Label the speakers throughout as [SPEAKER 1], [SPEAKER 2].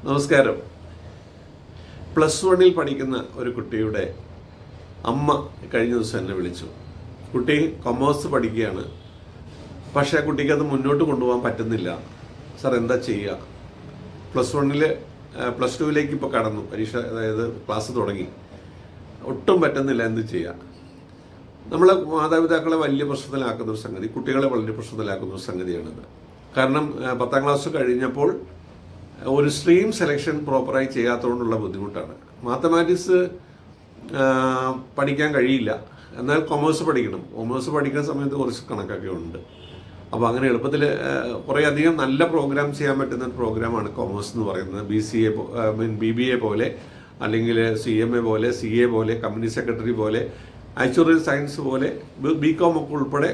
[SPEAKER 1] നമസ്കാരം. +1 പഠിക്കുന്ന ഒരു കുട്ടിയുടെ അമ്മ കഴിഞ്ഞ ദിവസം എന്നെ വിളിച്ചു. കുട്ടി കൊമേഴ്സ് പഠിക്കുകയാണ്. പക്ഷേ ആ കുട്ടിക്ക് അത് മുന്നോട്ട് കൊണ്ടുപോകാൻ പറ്റുന്നില്ല. സാർ എന്താ ചെയ്യുക? +1 +2 ഇപ്പോൾ കടന്നു, പരീക്ഷ അതായത് ക്ലാസ് തുടങ്ങി. ഒട്ടും പറ്റുന്നില്ല, എന്ത് ചെയ്യുക? നമ്മളെ മാതാപിതാക്കളെ വലിയ പ്രശ്നത്തിലാക്കുന്ന ഒരു സംഗതി, കുട്ടികളെ വലിയ പ്രശ്നത്തിലാക്കുന്ന ഒരു സംഗതിയാണിത്. കാരണം 10ാം ക്ലാസ് കഴിഞ്ഞപ്പോൾ ഒരു സ്ട്രീം സെലക്ഷൻ പ്രോപ്പറായി ചെയ്യാത്തതുകൊണ്ടുള്ള ബുദ്ധിമുട്ടാണ്. മാത്തമാറ്റിക്സ് പഠിക്കാൻ കഴിയില്ല, എന്നാൽ കൊമേഴ്സ് പഠിക്കണം. കൊമേഴ്സ് പഠിക്കുന്ന സമയത്ത് കുറച്ച് കണക്കൊക്കെ ഉണ്ട്. അപ്പോൾ അങ്ങനെ എളുപ്പത്തിൽ കുറേ അധികം നല്ല പ്രോഗ്രാം ചെയ്യാൻ പറ്റുന്ന ഒരു പ്രോഗ്രാമാണ് കൊമേഴ്സ് എന്ന് പറയുന്നത്. BBA പോലെ, അല്ലെങ്കിൽ CMA പോലെ, CA പോലെ, കമ്പനി സെക്രട്ടറി പോലെ, ആക്ച്വറിയൽ സയൻസ് പോലെ, BCom ഒക്കെ ഉൾപ്പെടെ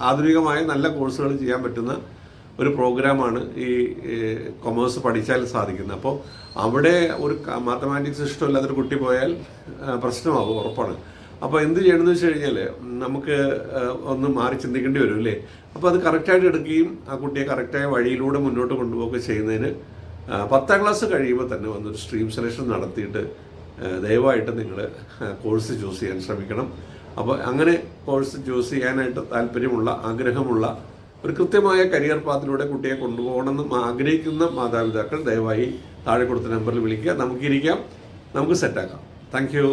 [SPEAKER 1] ആധുനികമായ നല്ല കോഴ്സുകൾ ചെയ്യാൻ പറ്റുന്ന ഒരു പ്രോഗ്രാമാണ് ഈ കൊമേഴ്സ് പഠിച്ചാൽ സാധിക്കുന്നത്. അപ്പോൾ അവിടെ ഒരു മാത്തമാറ്റിക്സ് ഇഷ്ടമില്ലാത്തൊരു കുട്ടി പോയാൽ പ്രശ്നമാകും, ഉറപ്പാണ്. അപ്പോൾ എന്ത് ചെയ്യണമെന്ന് വെച്ച് കഴിഞ്ഞാൽ നമുക്ക് ഒന്ന് മാറി ചിന്തിക്കേണ്ടി വരും, അല്ലേ? അപ്പോൾ അത് കറക്റ്റായിട്ട് എടുക്കുകയും ആ കുട്ടിയെ കറക്റ്റായ വഴിയിലൂടെ മുന്നോട്ട് കൊണ്ടുപോവുകയൊക്കെ ചെയ്യുന്നതിന് 10ാം ക്ലാസ് കഴിയുമ്പോൾ തന്നെ വന്നൊരു സ്ട്രീം സെലക്ഷൻ നടത്തിയിട്ട് ദയവായിട്ട് നിങ്ങൾ കോഴ്സ് ചൂസ് ചെയ്യാൻ ശ്രമിക്കണം. അപ്പോൾ അങ്ങനെ കോഴ്സ് ചൂസ് ചെയ്യാനായിട്ട് താല്പര്യമുള്ള, ആഗ്രഹമുള്ള, ഒരു കൃത്യമായ കരിയർ പാത്തിലൂടെ കുട്ടിയെ കൊണ്ടുപോകണമെന്ന് ആഗ്രഹിക്കുന്ന മാതാപിതാക്കൾ ദയവായി താഴെ കൊടുത്ത നമ്പറിൽ വിളിക്കുക. നമുക്കിരിക്കാം, നമുക്ക് സെറ്റാക്കാം. Thank U.